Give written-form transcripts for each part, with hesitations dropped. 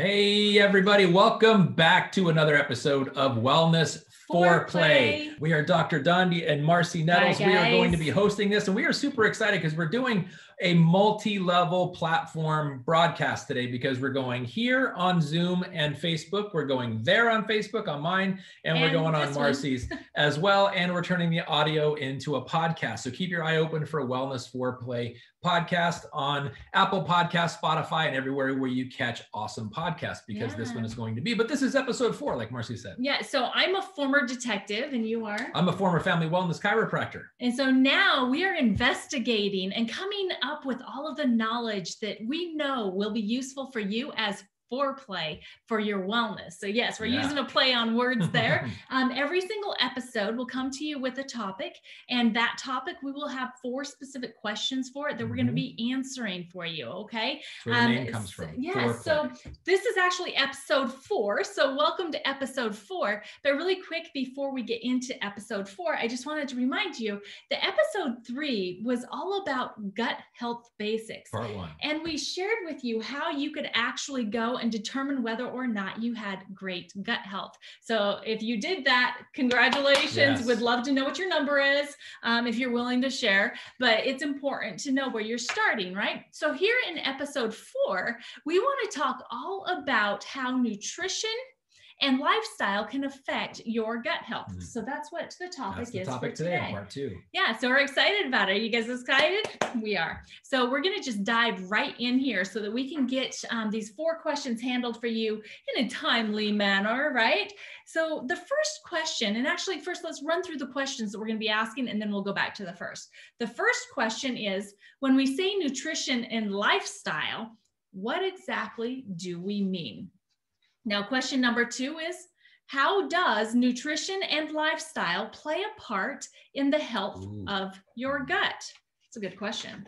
Hey, everybody. Welcome back to another episode of Wellness Foreplay. We are Dr. Dondi and Marcy Nettles. Hi, we are going to be hosting this, and we are super excited because we're doing a multi-level platform broadcast today because we're going here on Zoom and Facebook. We're going there on Facebook, on mine, and we're going on Marcy's as well. And we're turning the audio into a podcast. So keep your eye open for Wellness Foreplay podcast on Apple Podcasts, Spotify, and everywhere where you catch awesome podcasts, because this one is going to be, but this is episode 4, like Marcy said. Yeah, so I'm a former detective and you are? I'm a former family wellness chiropractor. And so now we are investigating and coming up with all of the knowledge that we know will be useful for you as foreplay for your wellness. So yes, we're using a play on words there. Every single episode will come to you with a topic, and that topic we will have 4 specific questions for it that we're going to be answering for you. Okay. That's where the name comes from. Yeah. So this is actually episode 4. So welcome to episode 4. But really quick, before we get into episode 4, I just wanted to remind you that episode 3 was all about gut health basics. Part 1. And we shared with you how you could actually go and determine whether or not you had great gut health. So if you did that, congratulations. Yes. Would love to know what your number is, if you're willing to share, but it's important to know where you're starting, right? So here in episode 4, we want to talk all about how nutrition and lifestyle can affect your gut health. So that's what the topic is. The topic today, part 2. Yeah, so we're excited about it. Are you guys excited? We are. So we're going to just dive right in here so that we can get these 4 questions handled for you in a timely manner, right? So the first question, and actually first let's run through the questions that we're going to be asking, and then we'll go back to the first. The first question is, when we say nutrition and lifestyle, what exactly do we mean? Now, question number 2 is, how does nutrition and lifestyle play a part in the health of your gut? It's a good question.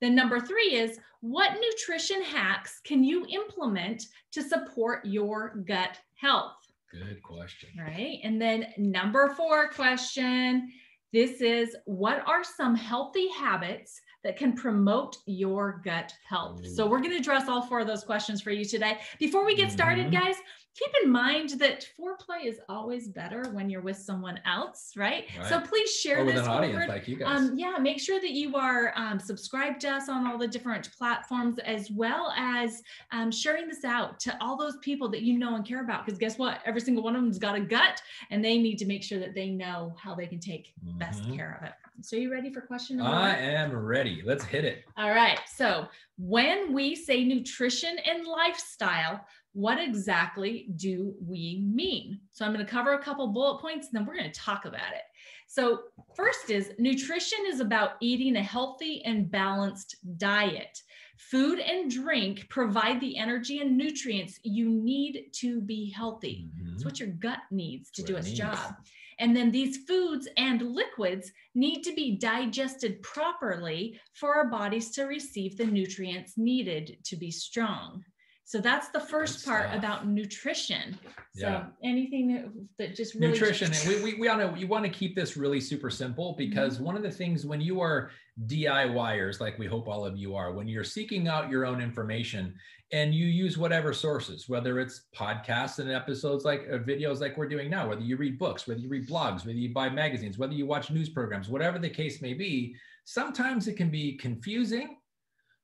Then number 3 is, what nutrition hacks can you implement to support your gut health? Good question. Right. And then number 4 question, this is, what are some healthy habits that can promote your gut health? So we're going to address all 4 of those questions for you today. Before we get started, guys, keep in mind that foreplay is always better when you're with someone else, right? So please share this with an audience like you guys. Yeah, make sure that you are subscribed to us on all the different platforms, as well as sharing this out to all those people that you know and care about. Because guess what? Every single one of them's got a gut, and they need to make sure that they know how they can take best care of it. So you ready for question number 1? I am ready. Let's hit it. All right. So when we say nutrition and lifestyle, what exactly do we mean? So I'm going to cover a couple bullet points, and then we're going to talk about it. So first is, nutrition is about eating a healthy and balanced diet. Food and drink provide the energy and nutrients you need to be healthy. It's what your gut needs to do its job. And then these foods and liquids need to be digested properly for our bodies to receive the nutrients needed to be strong. So that's the first part about nutrition. So anything that just really nutrition. And we want to keep this really super simple, because one of the things when you are DIYers, like we hope all of you are, when you're seeking out your own information and you use whatever sources, whether it's podcasts and episodes like videos like we're doing now, whether you read books, whether you read blogs, whether you buy magazines, whether you watch news programs, whatever the case may be, sometimes it can be confusing.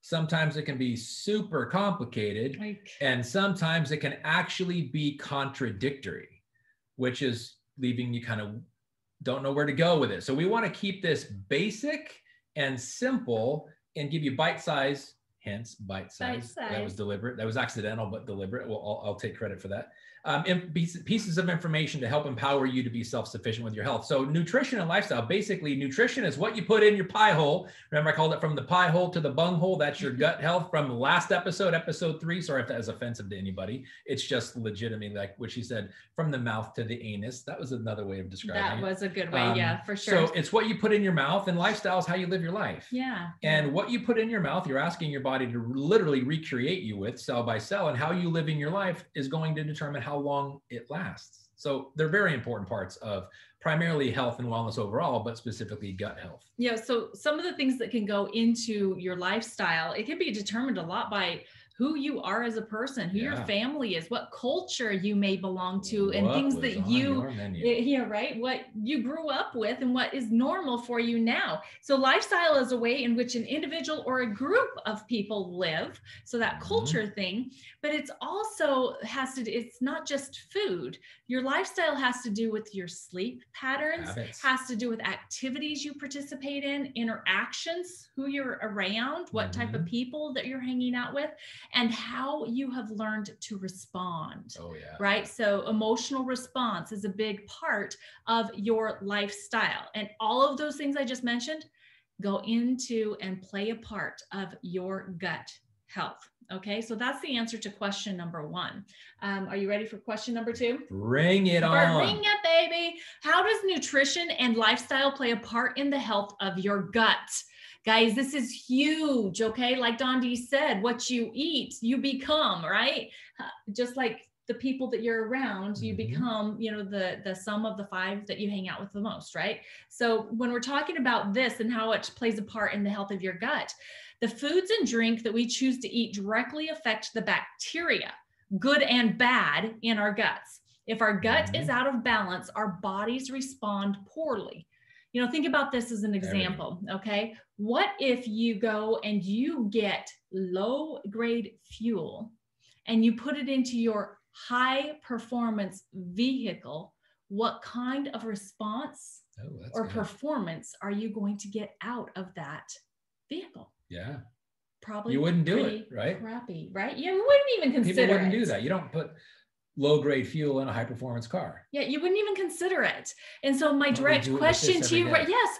Sometimes it can be super complicated, and sometimes it can actually be contradictory, which is leaving you kind of don't know where to go with it. So we want to keep this basic and simple and give you bite-size, hence bite-size. That was deliberate. That was accidental, but deliberate. Well, I'll take credit for that. Pieces of information to help empower you to be self-sufficient with your health. So nutrition and lifestyle, basically nutrition is what you put in your pie hole. Remember, I called it from the pie hole to the bung hole. That's your gut health from the last episode, episode 3. Sorry if that is offensive to anybody. It's just legitimately like what she said, from the mouth to the anus. That was another way of describing it. That was a good way. Yeah, for sure. So it's what you put in your mouth, and lifestyle is how you live your life. Yeah. And what you put in your mouth, you're asking your body to literally recreate you with cell by cell, and how you live in your life is going to determine how long it lasts. So they're very important parts of primarily health and wellness overall, but specifically gut health. Yeah. So some of the things that can go into your lifestyle, it can be determined a lot by who you are as a person, who your Yeah. family is, what culture you may belong to, and What things was that on you, your menu? yeah, right, what you grew up with and what is normal for you now. So lifestyle is a way in which an individual or a group of people live. So that culture thing, but it's also has to, it's not just food. Your lifestyle has to do with your sleep patterns, Habits. has to do with activities you participate in, interactions, who you're around, what type of people that you're hanging out with, and how you have learned to respond. Oh, yeah. Right. So emotional response is a big part of your lifestyle. And all of those things I just mentioned go into and play a part of your gut health. Okay, so that's the answer to question number 1. Are you ready for question number 2? Bring it on. Bring it, baby. How does nutrition and lifestyle play a part in the health of your gut? Guys, this is huge, okay? Like Dondi said, what you eat, you become, right? Just like the people that you're around, you become, you know, the sum of the 5 that you hang out with the most, right? So when we're talking about this and how it plays a part in the health of your gut, the foods and drink that we choose to eat directly affect the bacteria, good and bad, in our guts. If our gut is out of balance, our bodies respond poorly. You know, think about this as an example, okay? What if you go and you get low-grade fuel and you put it into your high-performance vehicle? What kind of response or performance are you going to get out of that vehicle? Yeah. Probably you wouldn't do it, right? Crappy, right? You wouldn't even consider People wouldn't it. do that. You don't put low-grade fuel in a high-performance car. Yeah, you wouldn't even consider it. And so my direct question to you, yes,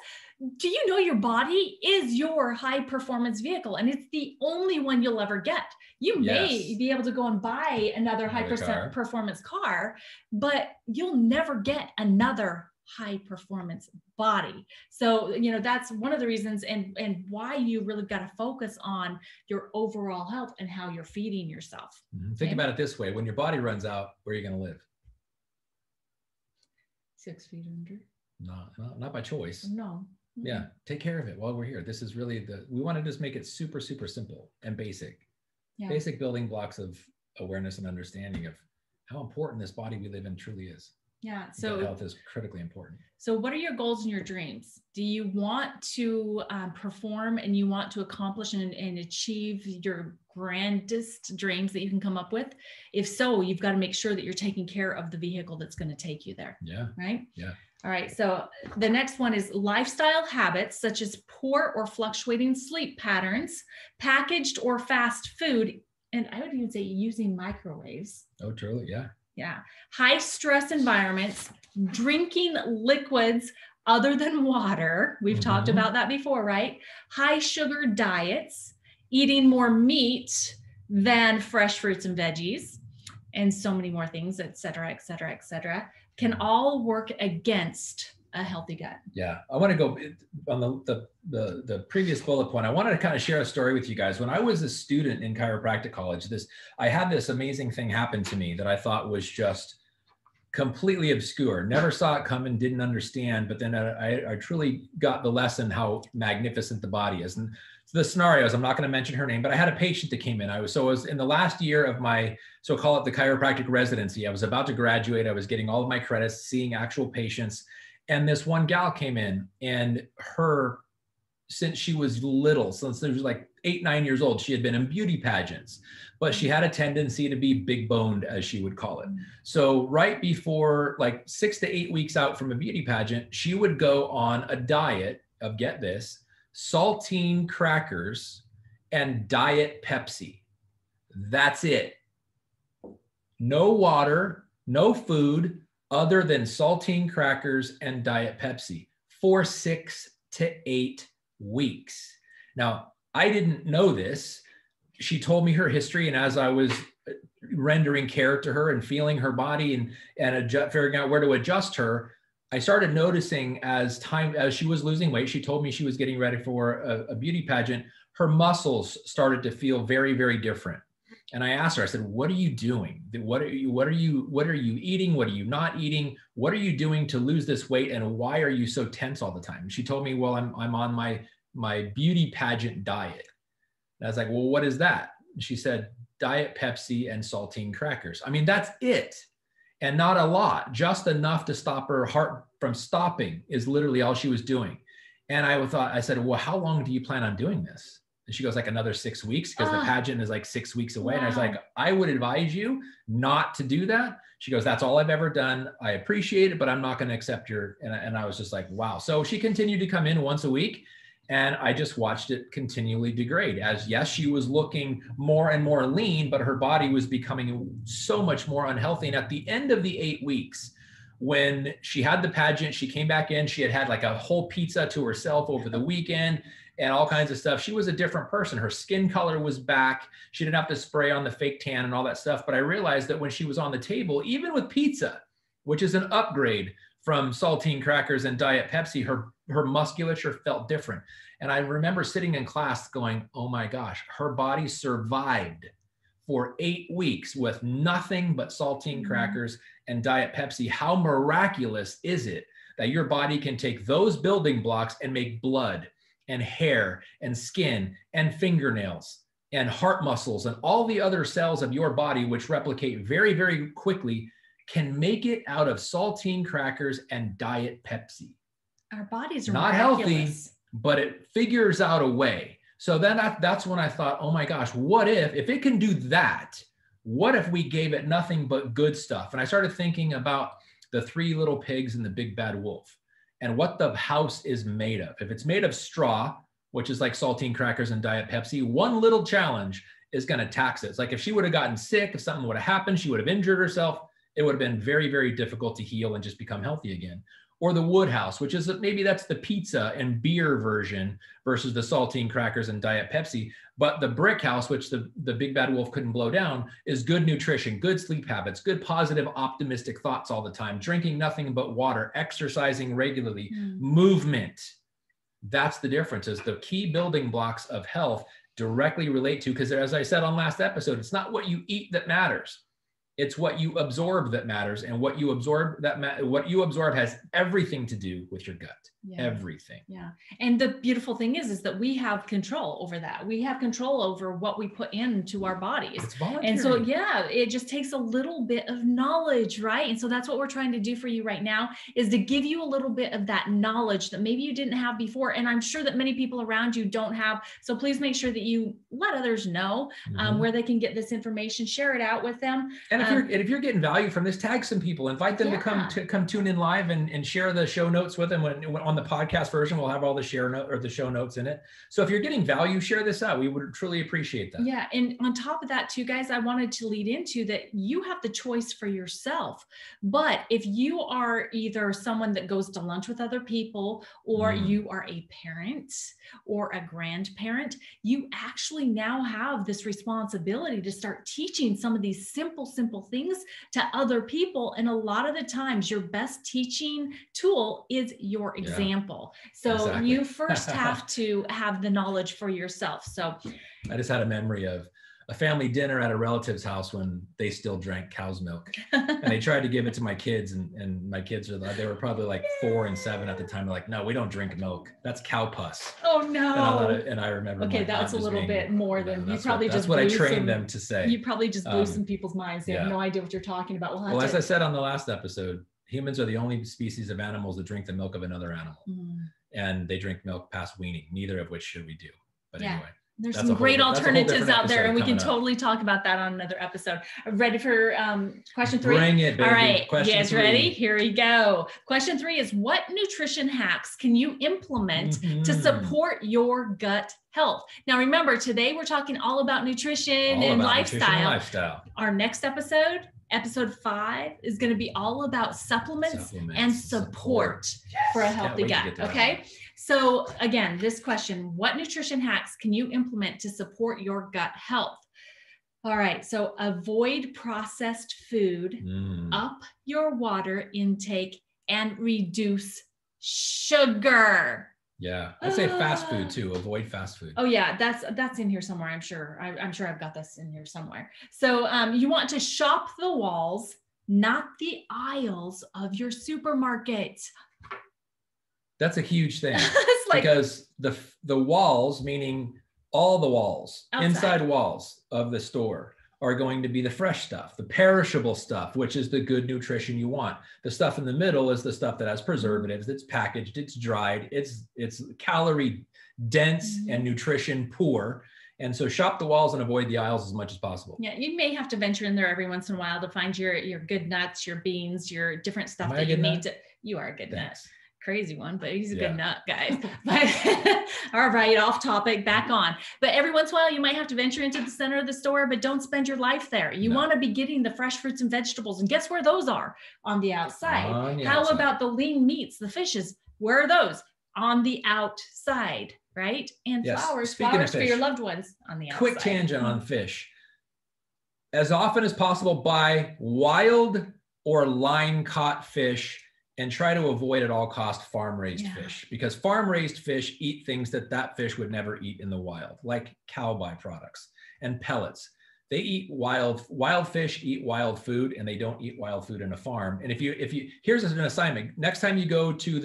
do you know your body is your high-performance vehicle, and it's the only one you'll ever get? You may be able to go and buy another high-performance car, but you'll never get another high-performance body. So, you know, that's one of the reasons and why you really got to focus on your overall health and how you're feeding yourself. Think about it this way. When your body runs out, where are you going to live? 6 feet under. No, not by choice. No. Yeah. Take care of it while we're here. This is really we want to just make it super, super simple and basic. Yeah. Basic building blocks of awareness and understanding of how important this body we live in truly is. Yeah. So health is critically important. So what are your goals and your dreams? Do you want to perform and you want to accomplish and achieve your grandest dreams that you can come up with? If so, you've got to make sure that you're taking care of the vehicle that's going to take you there. Yeah. Right? Yeah. All right. So the next one is lifestyle habits, such as poor or fluctuating sleep patterns, packaged or fast food, and I would even say using microwaves. Oh, truly. Yeah. Yeah. High stress environments, drinking liquids other than water. We've talked about that before, right? High sugar diets, eating more meat than fresh fruits and veggies, and so many more things, et cetera, et cetera, et cetera, can all work against a healthy gut. Yeah. I want to go on the previous bullet point. I wanted to kind of share a story with you guys. When I was a student in chiropractic college, I had this amazing thing happen to me that I thought was just completely obscure. Never saw it coming, didn't understand, but then I truly got the lesson how magnificent the body is. And the scenarios, I'm not going to mention her name, but I had a patient that came in. I was in the last year of my, so call it the chiropractic residency. I was about to graduate. I was getting all of my credits, seeing actual patients. And this one gal came in, and since she was little, since she was like 8, 9 years old, she had been in beauty pageants, but she had a tendency to be big boned, as she would call it. So right before, like 6 to 8 weeks out from a beauty pageant, she would go on a diet of, get this, saltine crackers and Diet Pepsi. That's it. No water, no food other than saltine crackers and Diet Pepsi for 6 to 8 weeks. Now, I didn't know this. She told me her history, and as I was rendering care to her and feeling her body and figuring out where to adjust her, I started noticing as she was losing weight, she told me she was getting ready for a beauty pageant, her muscles started to feel very, very different. And I asked her, I said, what are you doing? What are you eating? What are you not eating? What are you doing to lose this weight? And why are you so tense all the time? And she told me, well, I'm on my beauty pageant diet. And I was like, well, what is that? And she said, Diet Pepsi, and saltine crackers. I mean, that's it. And not a lot, just enough to stop her heart from stopping is literally all she was doing. And I said, well, how long do you plan on doing this? And she goes, like another 6 weeks, because the pageant is like 6 weeks away. Wow. And I was like, I would advise you not to do that. She goes, that's all I've ever done. I appreciate it, but I'm not going to accept your, and I was just like, wow. So she continued to come in once a week. And I just watched it continually degrade as, yes, she was looking more and more lean, but her body was becoming so much more unhealthy. And at the end of the 8 weeks, when she had the pageant, she came back in, she had like a whole pizza to herself over the weekend and all kinds of stuff. She was a different person. Her skin color was back. She didn't have to spray on the fake tan and all that stuff. But I realized that when she was on the table, even with pizza, which is an upgrade from saltine crackers and Diet Pepsi, her musculature felt different. And I remember sitting in class going, oh my gosh, her body survived for 8 weeks with nothing but saltine crackers and Diet Pepsi. How miraculous is it that your body can take those building blocks and make blood and hair and skin and fingernails and heart muscles and all the other cells of your body, which replicate very, very quickly, can make it out of saltine crackers and Diet Pepsi. Our bodies are not healthy, but it figures out a way. So then that's when I thought, oh my gosh, what if it can do that, what if we gave it nothing but good stuff? And I started thinking about the 3 little pigs and the big bad wolf and what the house is made of. If it's made of straw, which is like saltine crackers and Diet Pepsi, one little challenge is going to tax it. It's like if she would have gotten sick, if something would have happened, she would have injured herself. It would have been very, very difficult to heal and just become healthy again. Or the wood house, which is maybe that's the pizza and beer version versus the saltine crackers and Diet Pepsi. But the brick house, which the big bad wolf couldn't blow down, is good nutrition, good sleep habits, good positive, optimistic thoughts all the time, drinking nothing but water, exercising regularly, movement. That's the difference, is the key building blocks of health directly relate to, because as I said on last episode, it's not what you eat that matters. It's what you absorb that matters, and what you absorb has everything to do with your gut. Yeah. Everything. Yeah. And the beautiful thing is that we have control over that. We have control over what we put into our bodies. It's voluntary. And so, yeah, it just takes a little bit of knowledge, right? And so that's what we're trying to do for you right now, is to give you a little bit of that knowledge that maybe you didn't have before. And I'm sure that many people around you don't have. So please make sure that you let others know where they can get this information, share it out with them. And if you're getting value from this, tag some people, invite them to come tune in live and share the show notes with them. When on the podcast version, we'll have all the show notes in it. So if you're getting value, share this out. We would truly appreciate that. Yeah. And on top of that too, guys, I wanted to lead into that you have the choice for yourself. But if you are either someone that goes to lunch with other people, or you are a parent or a grandparent, you actually now have this responsibility to start teaching some of these simple things to other people. And a lot of the times your best teaching tool is your example. So exactly. You first have to have the knowledge for yourself. So I just had a memory of a family dinner at a relative's house when they still drank cow's milk, and they tried to give it to my kids, and my kids they were probably like 4 and 7 at the time. They're like, no, we don't drink milk. That's cow pus. Oh no. And I remember. Okay, that's a little bit more than you probably just. That's what I trained them to say. You probably just blew some people's minds. They have no idea what you're talking about. Well, as I said on the last episode, humans are the only species of animals that drink the milk of another animal, and they drink milk past weaning. Neither of which should we do. But anyway. There's some great alternatives out there, and we can totally talk about that on another episode. Ready for question 3? Bring it, baby. All right, question you guys 3. ready? Here we go. Question 3 is, what nutrition hacks can you implement to support your gut health? Now, remember, today we're talking all about nutrition and lifestyle. Our next episode 5, is going to be all about supplements and support for a healthy gut. Okay. So again, this question, what nutrition hacks can you implement to support your gut health? All right. So avoid processed food, up your water intake, and reduce sugar. Yeah. I'd say fast food too. Avoid fast food. Oh yeah. That's in here somewhere. I'm sure I've got this in here somewhere. So you want to shop the walls, not the aisles of your supermarket. That's a huge thing. Because the walls, meaning all the walls, inside walls of the store, are going to be the fresh stuff, the perishable stuff, which is the good nutrition you want. The stuff in the middle is the stuff that has preservatives, it's packaged, it's dried, it's calorie dense and nutrition poor. And so shop the walls and avoid the aisles as much as possible. Yeah, you may have to venture in there every once in a while to find your good nuts, your beans, your different stuff that you need to. You are a good nut. Crazy one, but he's a good nut, guys. But all right, off topic, back on. But every once in a while, you might have to venture into the center of the store, but don't spend your life there. You want to be getting the fresh fruits and vegetables. And guess where those are? On the outside. How about the lean meats, the fishes? Where are those? On the outside, right? And flowers for your loved ones on the outside. Quick tangent on fish. As often as possible, buy wild or line caught fish, and try to avoid at all costs farm-raised fish, because farm-raised fish eat things that fish would never eat in the wild, like cow byproducts and pellets. They eat wild fish eat wild food, and they don't eat wild food in a farm. And if you here's an assignment: next time you go to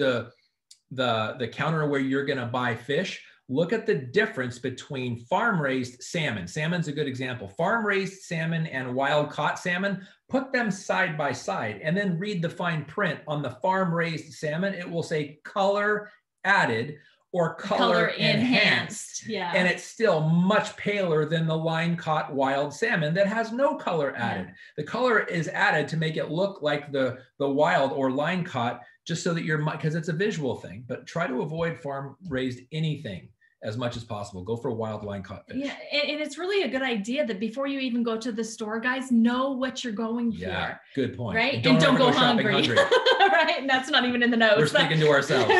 the counter where you're going to buy fish, look at the difference between farm-raised salmon. Salmon's a good example. Farm-raised salmon and wild-caught salmon, put them side by side and then read the fine print on the farm-raised salmon. It will say color added or color enhanced. Yeah. And it's still much paler than the line-caught wild salmon that has no color added. The color is added to make it look like the wild or line-caught, just so that because it's a visual thing. But try to avoid farm-raised anything as much as possible. Go for wild line caught fish. Yeah, and it's really a good idea that before you even go to the store, guys, know what you're going for. Good point. Right? And don't go hungry. Right? And that's not even in the notes. We're speaking to ourselves.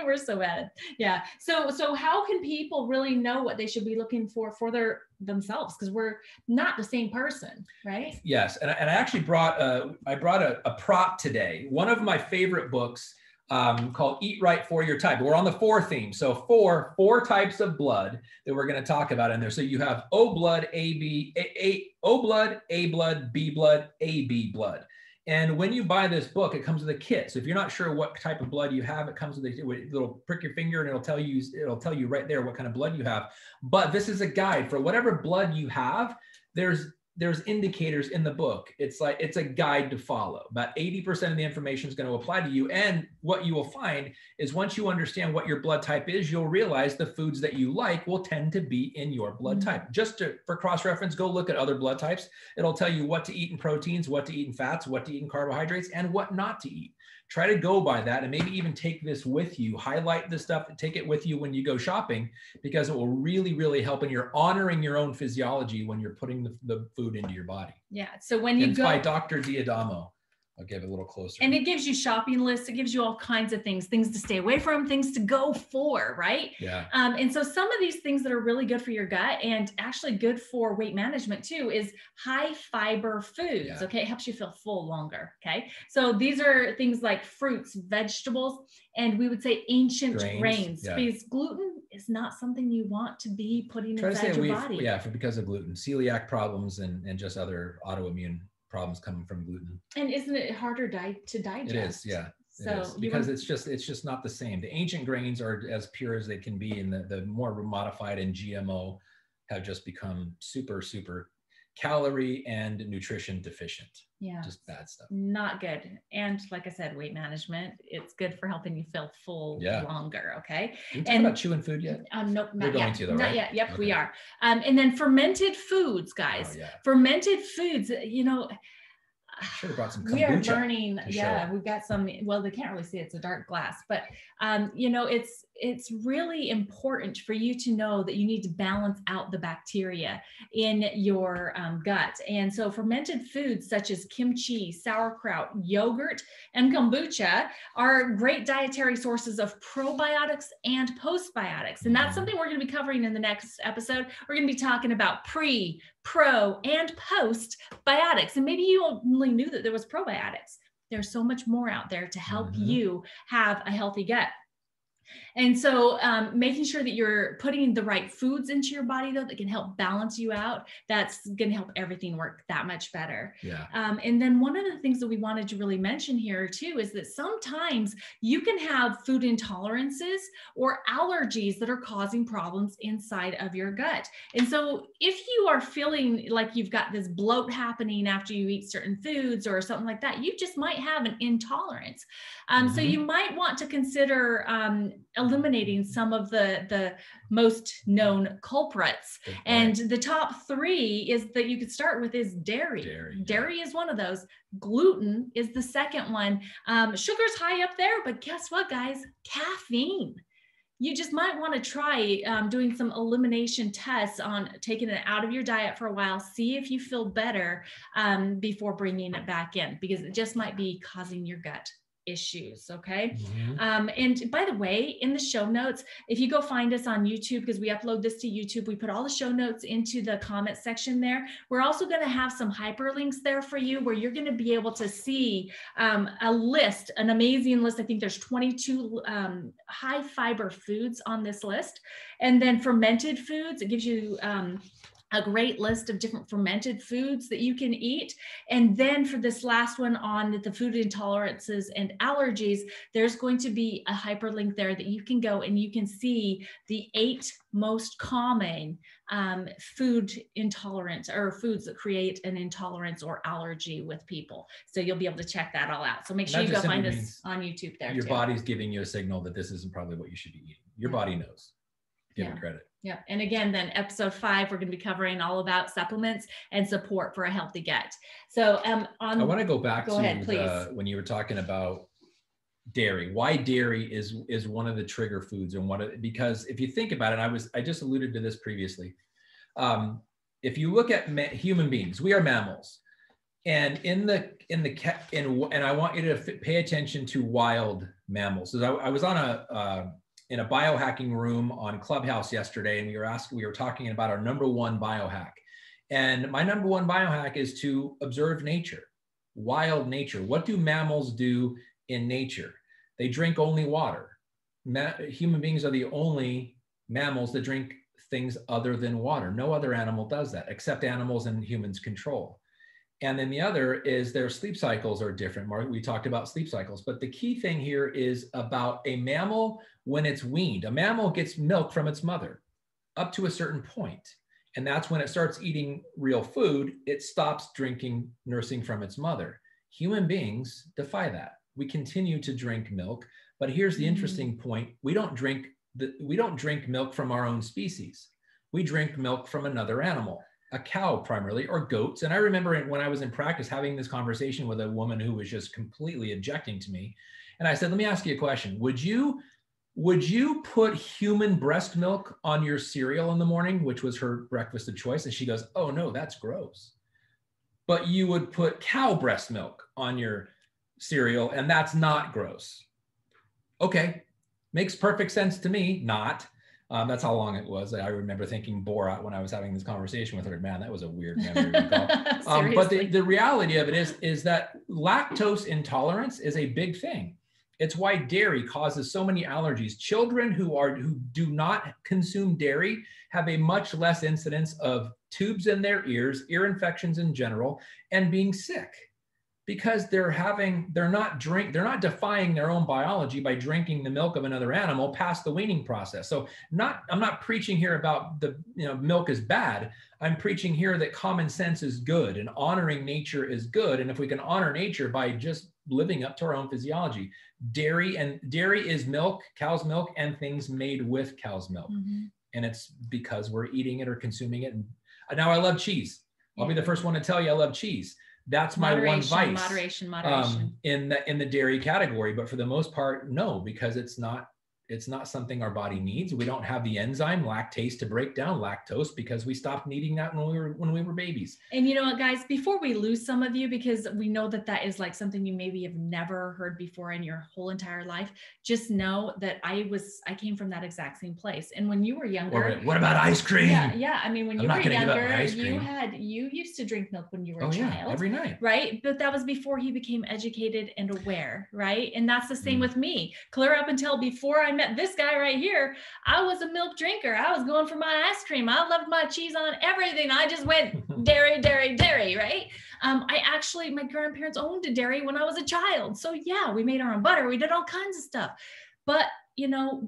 We're so bad. Yeah. So how can people really know what they should be looking for themselves? Because we're not the same person, right? Yes. And I actually brought a prop today. One of my favorite books called Eat Right for Your Type. We're on the 4 theme. So four types of blood that we're going to talk about in there. So you have O blood, O blood, A blood, B blood, AB blood. And when you buy this book, it comes with a kit. So if you're not sure what type of blood you have, it comes with a little prick your finger and it'll tell you right there what kind of blood you have. But this is a guide for whatever blood you have. There's indicators in the book. It's a guide to follow. About 80% of the information is going to apply to you. And what you will find is once you understand what your blood type is, you'll realize the foods that you like will tend to be in your blood type. Just for cross-reference, go look at other blood types. It'll tell you what to eat in proteins, what to eat in fats, what to eat in carbohydrates, and what not to eat. Try to go by that and maybe even take this with you. Highlight this stuff and take it with you when you go shopping, because it will really, really help. And you're honoring your own physiology when you're putting the food into your body. Yeah. So when you it's by Dr. Diadamo. I'll give it a little closer. And it gives you shopping lists. It gives you all kinds of things to stay away from, things to go for, right? Yeah. And so some of these things that are really good for your gut and actually good for weight management too is high fiber foods. Yeah. Okay. It helps you feel full longer. Okay. So these are things like fruits, vegetables, and we would say ancient grains, because gluten is not something you want to be putting inside your body. Yeah. Because of gluten, celiac problems and just other autoimmune problems coming from gluten. And isn't it harder to digest? It is, yeah. So it is, because it's just not the same. The ancient grains are as pure as they can be, and the more modified and GMO have just become super, super calorie and nutrition deficient. Yeah. Just bad stuff. Not good. And like I said, weight management, it's good for helping you feel full longer. Okay. Are you talking about chewing food yet? Nope, not You're going yet. to though, right? Not yet. Yep, okay. We are. And then fermented foods, guys. Fermented foods, I should have brought some kombucha. We are learning. Yeah, we've got some. Well, they can't really see it. It's a dark glass, but it's really important for you to know that you need to balance out the bacteria in your gut. And so fermented foods such as kimchi, sauerkraut, yogurt, and kombucha are great dietary sources of probiotics and postbiotics. And that's something we're going to be covering in the next episode. We're going to be talking about pre, pro, and postbiotics. And maybe you only knew that there was probiotics. There's so much more out there to help you have a healthy gut. And so making sure that you're putting the right foods into your body, though, that can help balance you out, that's going to help everything work that much better. Yeah. And then one of the things that we wanted to really mention here too is that sometimes you can have food intolerances or allergies that are causing problems inside of your gut. And so if you are feeling like you've got this bloat happening after you eat certain foods or something like that, you just might have an intolerance. So you might want to consider eliminating some of the most known culprits. And the top 3 is that you could start with is dairy. Dairy is one of those. Gluten is the second one. Sugar's high up there, but guess what, guys? Caffeine. You just might want to try doing some elimination tests on taking it out of your diet for a while, see if you feel better before bringing it back in, because it just might be causing your gut issues. Okay. And by the way, in the show notes, if you go find us on YouTube, because we upload this to YouTube, we put all the show notes into the comment section there. We're also going to have some hyperlinks there for you where you're going to be able to see a list, an amazing list. I think there's 22 high fiber foods on this list. And then fermented foods, it gives you a great list of different fermented foods that you can eat. And then for this last one on the food intolerances and allergies, there's going to be a hyperlink there that you can go and you can see the 8 most common food intolerance or foods that create an intolerance or allergy with people. So you'll be able to check that all out. So make sure you go find us on YouTube there. Your body's giving you a signal that this isn't probably what you should be eating. Your body knows. Give it credit. Yeah. And again, then episode 5, we're going to be covering all about supplements and support for a healthy gut. So I want to go back to when you were talking about dairy, why dairy is one of the trigger foods, and because if you think about it, I just alluded to this previously. If you look at human beings, we are mammals. And and I want you to pay attention to wild mammals. So I was on in a biohacking room on Clubhouse yesterday, and we were talking about our number 1 biohack. And my number 1 biohack is to observe nature, wild nature. What do mammals do in nature? They drink only water. Human beings are the only mammals that drink things other than water. No other animal does that, except animals and humans control. And then the other is their sleep cycles are different. Mark, we talked about sleep cycles, but the key thing here is about a mammal when it's weaned. A mammal gets milk from its mother up to a certain point. And that's when it starts eating real food. It stops nursing from its mother. Human beings defy that. We continue to drink milk, but here's the interesting point. We don't drink milk from our own species. We drink milk from another animal. A cow primarily, or goats. And I remember when I was in practice having this conversation with a woman who was just completely objecting to me. And I said, let me ask you a question. Would you put human breast milk on your cereal in the morning, which was her breakfast of choice? And she goes, oh no, that's gross. But you would put cow breast milk on your cereal and that's not gross. Okay, makes perfect sense to me, not. That's how long it was. I remember thinking Borat when I was having this conversation with her. Man, that was a weird memory recall. But the reality of it is that lactose intolerance is a big thing. It's why dairy causes so many allergies. Children who do not consume dairy have a much less incidence of tubes in their ears, ear infections in general, and being sick. Because they're not defying their own biology by drinking the milk of another animal past the weaning process. So I'm not preaching here about milk is bad. I'm preaching here that common sense is good and honoring nature is good. And if we can honor nature by just living up to our own physiology, dairy is milk, cow's milk, and things made with cow's milk. Mm-hmm. And it's because we're eating it or consuming it. And now I love cheese. I'll be the first one to tell you I love cheese. That's my one vice. Moderation. In the dairy category, but for the most part, no, because it's not something our body needs. We don't have the enzyme lactase to break down lactose because we stopped needing that when we were babies. And you know what, guys, before we lose some of you, because we know that is like something you maybe have never heard before in your whole entire life, just know that I came from that exact same place. And when you were younger, what about ice cream? Yeah. I mean, when you were younger, you used to drink milk when you were a child, every night, right? But that was before you became educated and aware, right? And that's the same with me. Clear up until before I met met this guy right here, I was a milk drinker. I was going for my ice cream. I loved my cheese on everything. I just went dairy, dairy, dairy, right? My grandparents owned a dairy when I was a child. So yeah, we made our own butter. We did all kinds of stuff. But,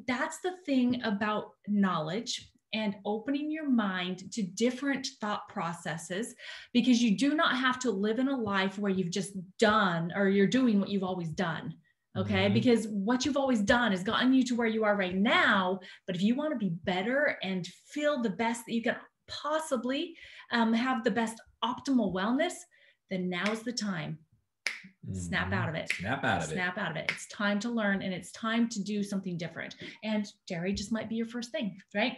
that's the thing about knowledge and opening your mind to different thought processes, because you do not have to live in a life where you've just done or you're doing what you've always done. Okay. Mm-hmm. Because what you've always done has gotten you to where you are right now. But if you want to be better and feel the best that you can possibly have the best optimal wellness, then now's the time. Snap out of it. Snap out of it. It's time to learn, and it's time to do something different. And dairy just might be your first thing, right?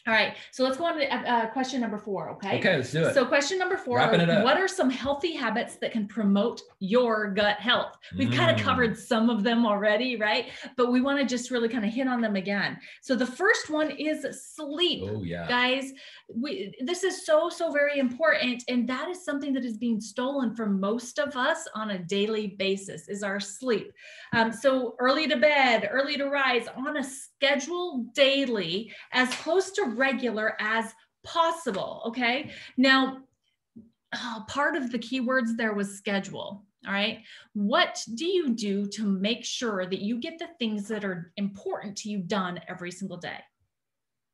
All right, so let's go on to question number 4, okay? Okay, let's do it. So question number 4, what are some healthy habits that can promote your gut health? We've kind of covered some of them already, right? But we want to just really kind of hit on them again. So the first one is sleep. Oh, yeah. Guys, this is so very important, and that is something that is being stolen from most of us on a daily basis, is our sleep. So early to bed, early to rise, on a schedule daily, as close to regular as possible. Okay. Now, part of the keywords there was schedule. All right. What do you do to make sure that you get the things that are important to you done every single day?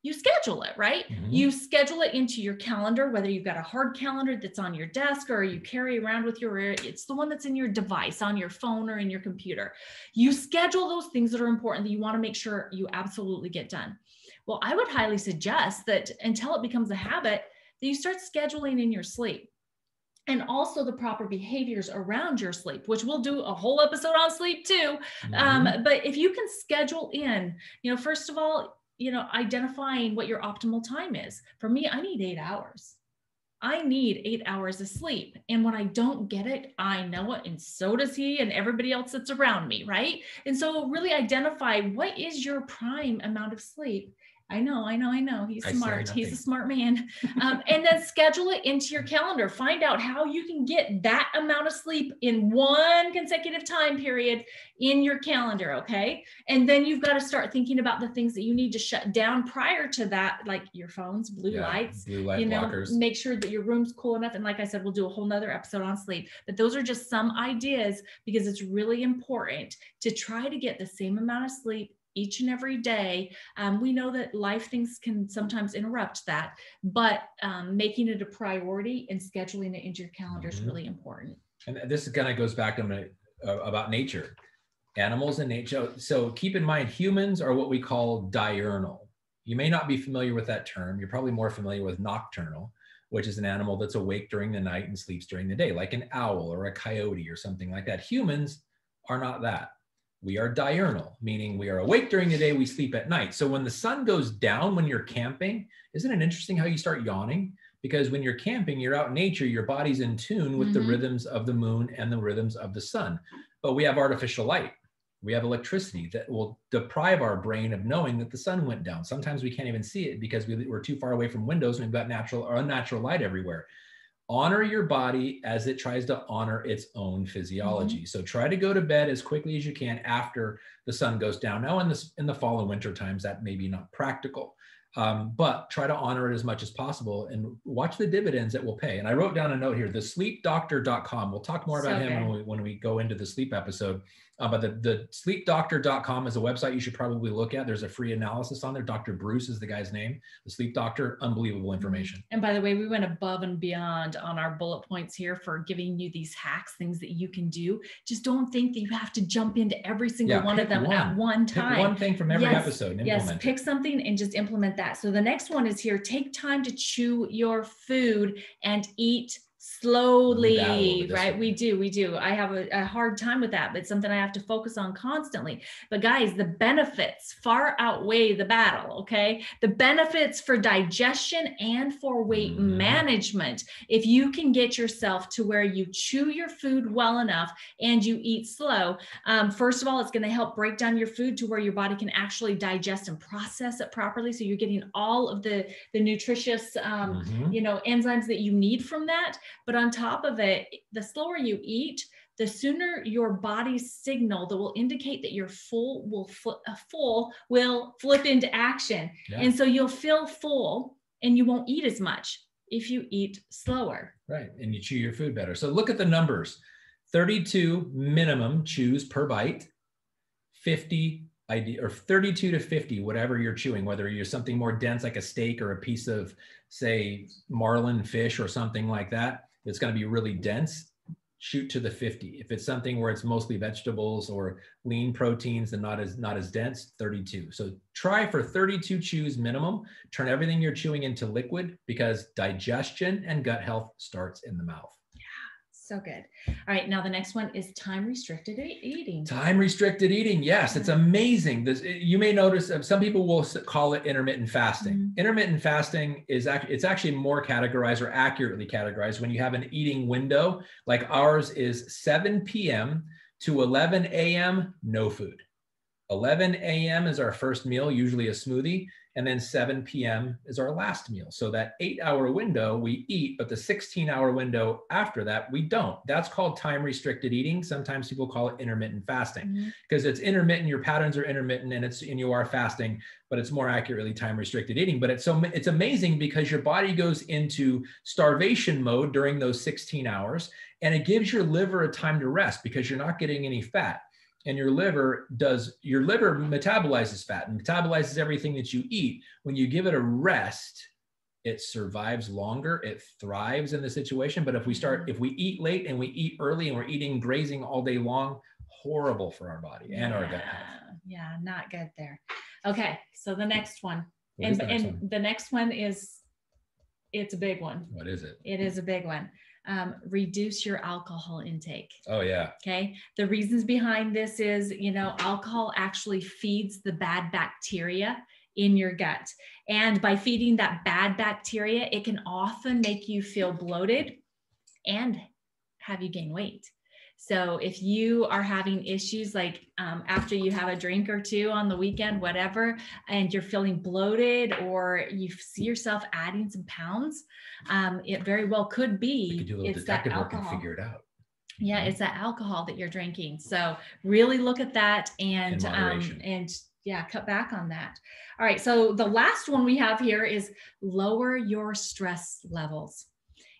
You schedule it, right? Mm-hmm. You schedule it into your calendar, whether you've got a hard calendar that's on your desk or you carry around with it's the one that's in your device, on your phone or in your computer. You schedule those things that are important that you want to make sure you absolutely get done. Well, I would highly suggest that until it becomes a habit, that you start scheduling in your sleep, and also the proper behaviors around your sleep, which we'll do a whole episode on sleep too. Mm-hmm. But if you can schedule in, first of all, identifying what your optimal time is. For me, I need 8 hours. I need 8 hours of sleep. And when I don't get it, I know it. And so does he and everybody else that's around me, right? And so really identify what is your prime amount of sleep. I know. He's smart. He's a smart man. And then schedule it into your calendar. Find out how you can get that amount of sleep in one consecutive time period in your calendar. Okay. And then you've got to start thinking about the things that you need to shut down prior to that, like your phones, blue light blockers. Make sure that your room's cool enough. And like I said, we'll do a whole nother episode on sleep, but those are just some ideas, because it's really important to try to get the same amount of sleep each and every day. We know that life things can sometimes interrupt that, but making it a priority and scheduling it into your calendar is really important. And this kind of goes back to about nature, animals and nature. So keep in mind, humans are what we call diurnal. You may not be familiar with that term. You're probably more familiar with nocturnal, which is an animal that's awake during the night and sleeps during the day, like an owl or a coyote or something like that. Humans are not that. We are diurnal, meaning we are awake during the day, we sleep at night. So when the sun goes down, when you're camping, isn't it interesting how you start yawning? Because when you're camping, you're out in nature, your body's in tune with the rhythms of the moon and the rhythms of the sun. But we have artificial light. We have electricity that will deprive our brain of knowing that the sun went down. Sometimes we can't even see it because we're too far away from windows and we've got natural or unnatural light everywhere. Honor your body as it tries to honor its own physiology. So try to go to bed as quickly as you can after the sun goes down. Now in the fall and winter times, that may be not practical, but try to honor it as much as possible and watch the dividends it will pay. And I wrote down a note here, thesleepdoctor.com. We'll talk more about him when we go into the sleep episode. But the sleepdoctor.com is a website you should probably look at. There's a free analysis on there. Dr. Bruce is the guy's name. The Sleep Doctor, unbelievable information. And by the way, we went above and beyond on our bullet points here for giving you these hacks, things that you can do. Just don't think that you have to jump into every single one of them at one time. Pick one thing from every episode and implement it. Pick something and just implement that. So the next one is here. Take time to chew your food and eat slowly, right? We do. I have a hard time with that, but it's something I have to focus on constantly. But guys, the benefits far outweigh the battle, okay? The benefits for digestion and for weight management, if you can get yourself to where you chew your food well enough and you eat slow, first of all, it's going to help break down your food to where your body can actually digest and process it properly. So you're getting all of the nutritious, enzymes that you need from that. But on top of it, the slower you eat, the sooner your body's signal that will indicate that you're full will flip into action. Yeah. And so you'll feel full and you won't eat as much if you eat slower. Right. And you chew your food better. So look at the numbers. 32 minimum chews per bite, 50 or 32 to 50, whatever you're chewing, whether you're something more dense like a steak or a piece of, say, marlin fish or something like that, it's going to be really dense. Shoot to the 50. If it's something where it's mostly vegetables or lean proteins and not as dense, 32. So try for 32 chews minimum. Turn everything you're chewing into liquid, because digestion and gut health starts in the mouth. So good. All right. Now the next one is time restricted eating. Time restricted eating. Yes, it's amazing. You may notice some people will call it intermittent fasting. Mm-hmm. Intermittent fasting it's actually more categorized, or accurately categorized, when you have an eating window. Like ours is 7 p.m. to 11 a.m. no food. 11 a.m. is our first meal, usually a smoothie. And then 7 p.m. is our last meal. So that 8-hour window we eat, but the 16-hour window after that, we don't. That's called time restricted eating. Sometimes people call it intermittent fasting, because it's intermittent, your patterns are intermittent, and you are fasting, but it's more accurately time restricted eating. But it's amazing because your body goes into starvation mode during those 16 hours, and it gives your liver a time to rest because you're not getting any fat. And your liver metabolizes fat and metabolizes everything that you eat. When you give it a rest, it survives longer, it thrives in the situation. But if we eat late and we eat early and we're eating grazing all day long, horrible for our body and our gut health. Yeah, not good there. Okay, so the next one. The next one is, it's a big one. What is it? It is a big one. Reduce your alcohol intake. Oh yeah. Okay. The reasons behind this is, alcohol actually feeds the bad bacteria in your gut. And by feeding that bad bacteria, it can often make you feel bloated and have you gain weight. So if you are having issues like after you have a drink or two on the weekend, whatever, and you're feeling bloated, or you see yourself adding some pounds, it very well could be we could do a little detective work and figure it out. Yeah, it's that alcohol that you're drinking. So really look at that and cut back on that. All right. So the last one we have here is lower your stress levels.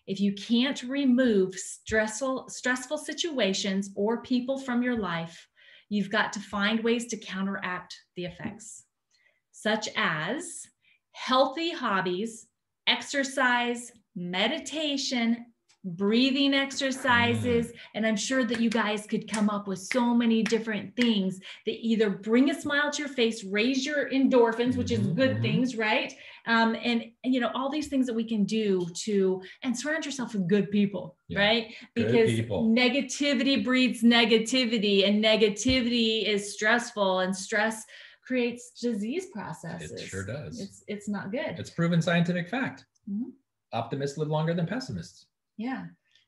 If you can't remove stressful situations or people from your life, you've got to find ways to counteract the effects, such as healthy hobbies, exercise, meditation, breathing exercises. And I'm sure that you guys could come up with so many different things that either bring a smile to your face, raise your endorphins, which is good things, right? And all these things that we can do and surround yourself with good people, right? Because negativity breeds negativity, and negativity is stressful, and stress creates disease processes. It sure does. It's not good. It's proven scientific fact. Optimists live longer than pessimists. Yeah.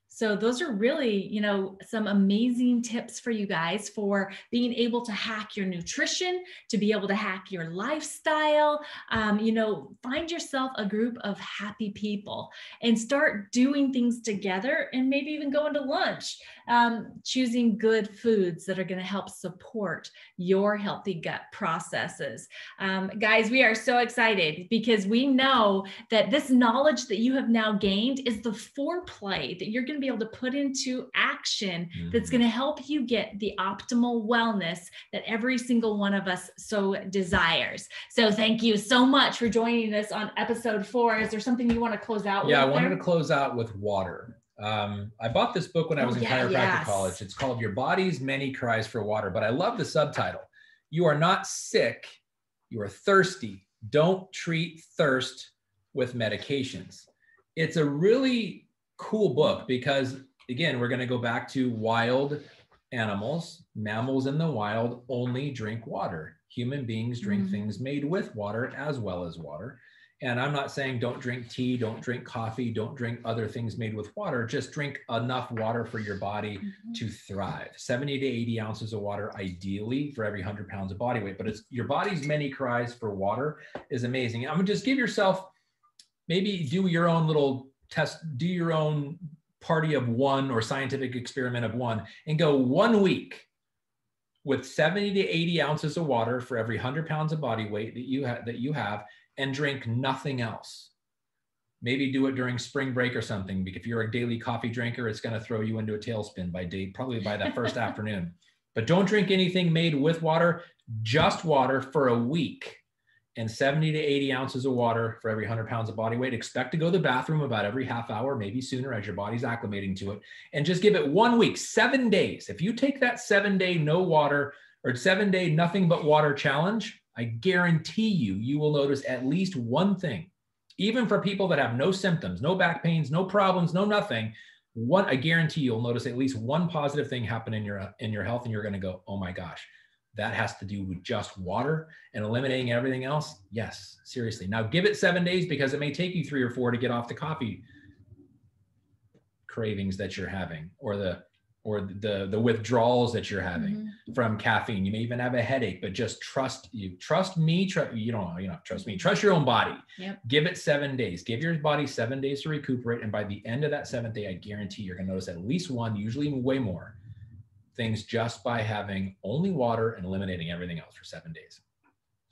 So those are really, some amazing tips for you guys for being able to hack your nutrition, to be able to hack your lifestyle. Find yourself a group of happy people and start doing things together, and maybe even going to lunch, choosing good foods that are going to help support your healthy gut processes. Guys, we are so excited because we know that this knowledge that you have now gained is the foreplay that you're going to be able to put into action that's going to help you get the optimal wellness that every single one of us so desires. So thank you so much for joining us on episode 4. Is there something you want to close out with? Yeah, I wanted to close out with water. I bought this book when I was in chiropractic college. It's called Your Body's Many Cries for Water, but I love the subtitle. You are not sick, you are thirsty. Don't treat thirst with medications. It's a really cool book because, again, we're going to go back to wild animals. Mammals in the wild only drink water. Human beings drink things made with water as well as water. And I'm not saying don't drink tea, don't drink coffee, don't drink other things made with water. Just drink enough water for your body to thrive. 70 to 80 ounces of water, ideally, for every 100 pounds of body weight. But it's your body's many cries for water is amazing. I'm going to just give yourself, maybe do your own little test, do your own party of one or scientific experiment of one and go 1 week with 70 to 80 ounces of water for every 100 pounds of body weight that you have, and drink nothing else. Maybe do it during spring break or something, because if you're a daily coffee drinker, it's going to throw you into a tailspin probably by that first afternoon. But don't drink anything made with water, just water for a week, and 70 to 80 ounces of water for every 100 pounds of body weight. Expect to go to the bathroom about every half hour, maybe sooner, as your body's acclimating to it. And just give it 1 week, 7 days. If you take that 7-day no water or 7-day nothing but water challenge, I guarantee you will notice at least one thing. Even for people that have no symptoms, no back pains, no problems, no nothing, I guarantee you'll notice at least one positive thing happen in your health, and you're going to go, oh my gosh, that has to do with just water and eliminating everything else. Yes, seriously. Now give it 7 days, because it may take you 3 or 4 to get off the coffee cravings that you're having, or the withdrawals that you're having from caffeine. You may even have a headache, but just trust me. You don't trust me. Trust your own body. Yep. Give it 7 days. Give your body 7 days to recuperate. And by the end of that 7th day, I guarantee you're going to notice at least one, usually way more things, just by having only water and eliminating everything else for 7 days.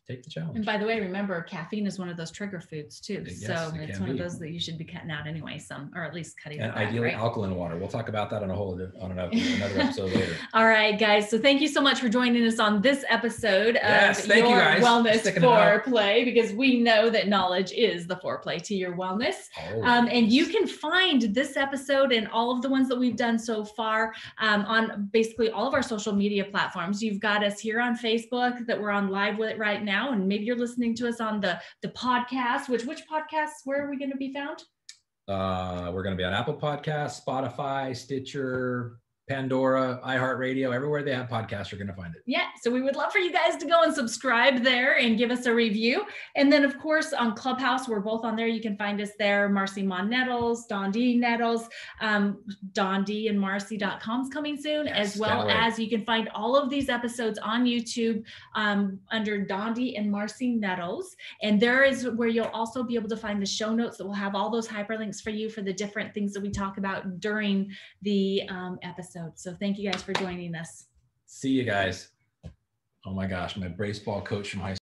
Take the challenge. And by the way, remember, caffeine is one of those trigger foods too. Yes, so it's one of those that you should be cutting out anyway, or at least cutting and it back, ideally right? alkaline water. We'll talk about that on another episode later. All right, guys. So thank you so much for joining us on this episode of your wellness foreplay, because we know that knowledge is the foreplay to your wellness. And you can find this episode and all of the ones that we've done so far on basically all of our social media platforms. You've got us here on Facebook that we're on live with right now. And maybe you're listening to us on the podcast, which podcasts, where are we going to be found? We're going to be on Apple Podcasts, Spotify, Stitcher, Pandora, iHeartRadio, everywhere they have podcasts, you're going to find it. Yeah. So we would love for you guys to go and subscribe there and give us a review. And then of course on Clubhouse, we're both on there. You can find us there. Marcy Mon Nettles, Don D Nettles, DonDandMarcy.com is coming soon, as well as you can find all of these episodes on YouTube under Don D and Marcy Nettles. And there is where you'll also be able to find the show notes that will have all those hyperlinks for you for the different things that we talk about during the episode. So thank you guys for joining us. See you guys. Oh my gosh, my baseball coach from high school.